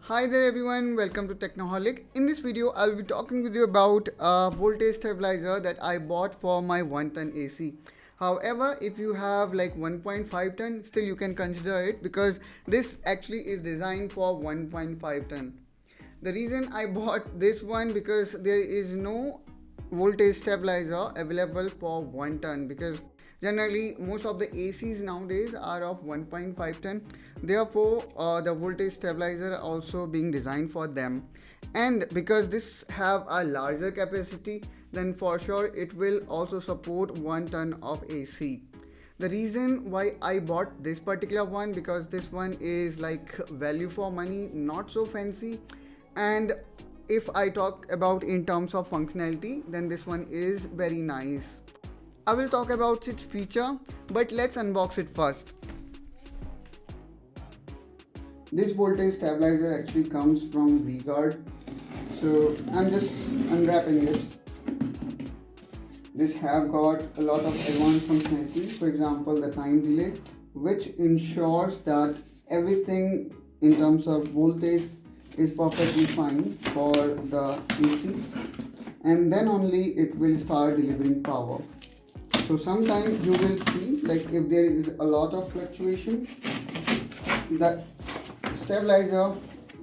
Hi there everyone, welcome to Technoholic. In this video, I'll be talking with you about a voltage stabilizer that I bought for my 1 ton AC. However, if you have like 1.5 ton, still you can consider it because this actually is designed for 1.5 ton. The reason I bought this one because there is no voltage stabilizer available for 1 ton because generally most of the ACs nowadays are of 1.5 ton. Therefore the voltage stabilizer also being designed for them, and because this have a larger capacity, then for sure it will also support 1 ton of AC. The reason why I bought this particular one because this one is like value for money, not so fancy, and if I talk about in terms of functionality, then this one is very nice. I will talk about its feature, but let's unbox it first. This voltage stabilizer actually comes from VGuard, so I'm just unwrapping it. This have got a lot of advanced functionality, for example the time delay, which ensures that everything in terms of voltage is perfectly fine for the AC, and then only it will start delivering power. So sometimes you will see like if there is a lot of fluctuation, the stabilizer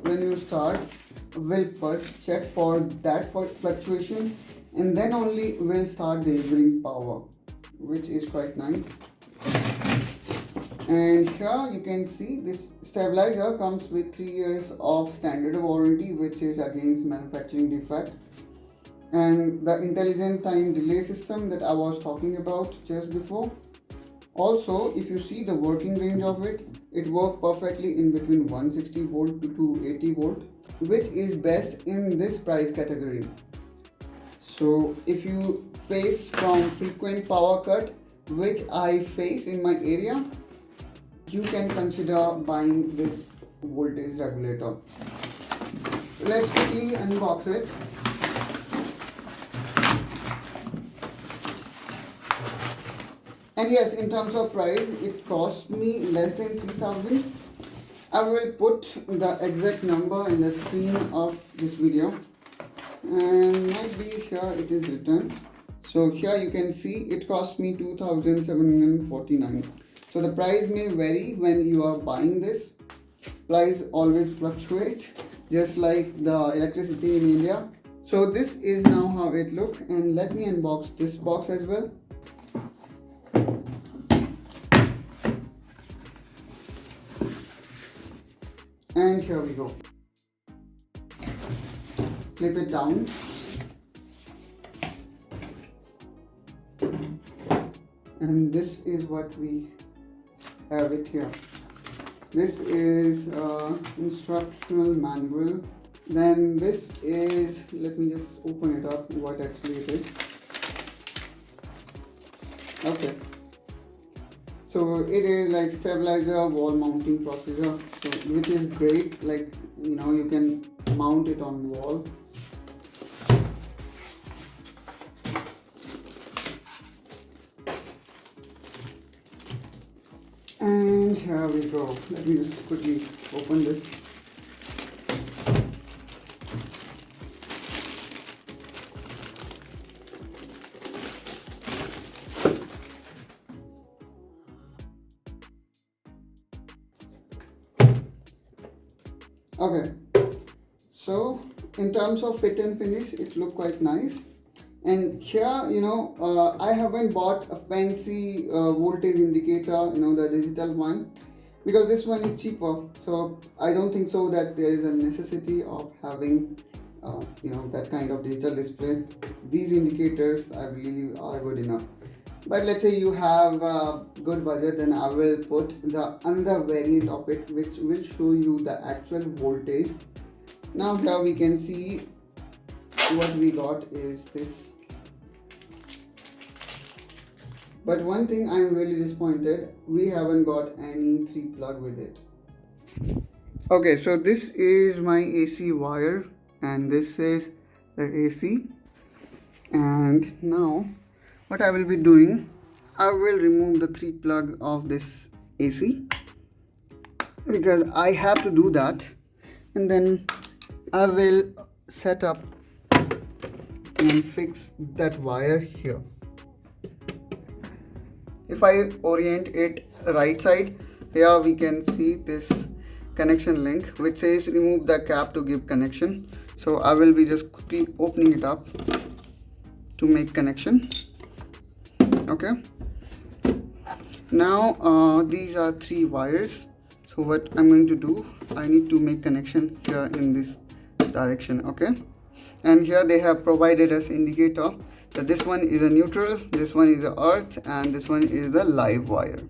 when you start will first check for that fluctuation and then only will start delivering power, which is quite nice. And here you can see this stabilizer comes with 3 years of standard warranty, which is against manufacturing defect, and the intelligent time delay system that I was talking about just before. Also, if you see the working range of it, it works perfectly in between 160 volt to 280 volt, which is best in this price category. So if you face from frequent power cut, which I face in my area, you can consider buying this voltage regulator. Let's quickly unbox it. And yes, in terms of price, it cost me less than 3000. I will put the exact number in the screen of this video, and might be here it is written. So here you can see it cost me 2749. So the price may vary when you are buying this. Price always fluctuate just like the electricity in India. So this is now how it looks, and let me unbox this box as well. And here we go. Flip it down. And this is what we have it here. This is instructional manual. Then this is, let me just open it up what actually it is. Okay. So it is like stabilizer wall mounting processor, so which is great, like you can mount it on wall. And here we go. Let me just quickly open this. Okay, so in terms of fit and finish, it look quite nice. And here I haven't bought a fancy voltage indicator, the digital one, because this one is cheaper. So I don't think so that there is a necessity of having that kind of digital display. These indicators I believe are good enough. But let's say you have a good budget, then I will put the another variant of it which will show you the actual voltage. Now here we can see what we got is this. But one thing I am really disappointed, we haven't got any 3 plug with it. Okay, so this is my AC wire and this is the AC. And now what I will be doing, I will remove the 3 plug of this AC because I have to do that. and then I will set up and fix that wire here. If I orient it right side, here we can see this connection link which says remove the cap to give connection. So I will be just quickly opening it up to make connection. Okay, now these are 3 wires. So what I'm going to do, I need to make connection here in this direction. Okay, and here they have provided us indicator that this one is a neutral, this one is a earth, and this one is the live wire.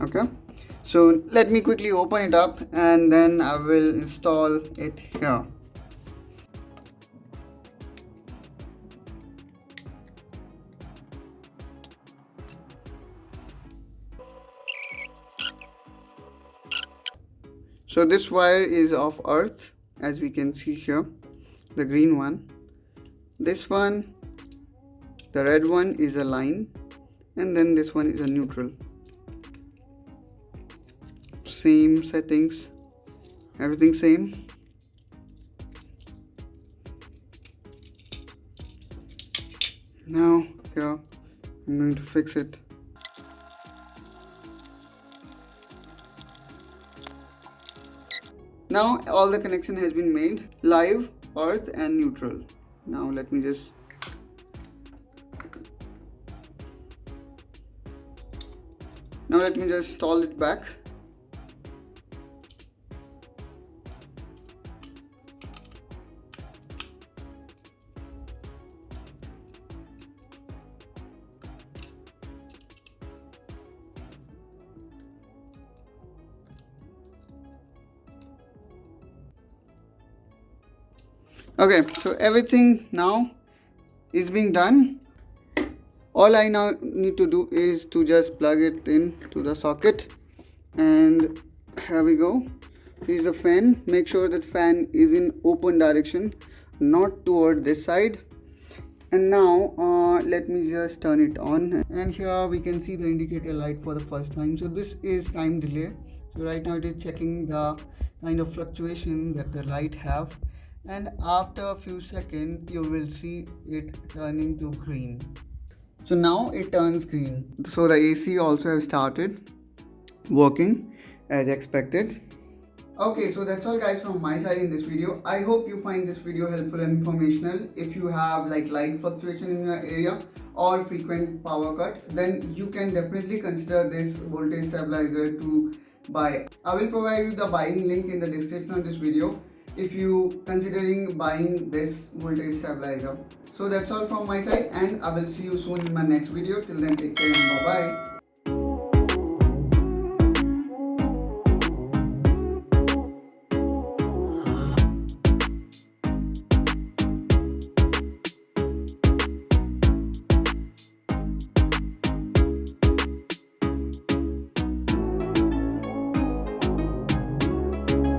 Okay, so let me quickly open it up and then I will install it here. So this wire is of earth, as we can see here, the green one. This one, the red one, is a line, and then this one is a neutral. Same settings, everything same. Now here I'm going to fix it. Now all the connection has been made, live, earth and neutral. Now let me just install it back. Okay, so everything now is being done. All I now need to do is to just plug it in to the socket, and here we go. Here's the fan. Make sure that fan is in open direction, not toward this side. And now let me just turn it on, and here we can see the indicator light for the first time. So this is time delay. So right now it is checking the kind of fluctuation that the light have, and after a few seconds you will see it turning to green. So now it turns green. So the AC also has started working as expected. Okay, so that's all guys from my side in this video. I hope you find this video helpful and informational. If you have like light fluctuation in your area or frequent power cut, then you can definitely consider this voltage stabilizer to buy. I will provide you the buying link in the description of this video if you considering buying this voltage stabilizer. So that's all from my side, and I will see you soon in my next video. Till then, take care and bye bye.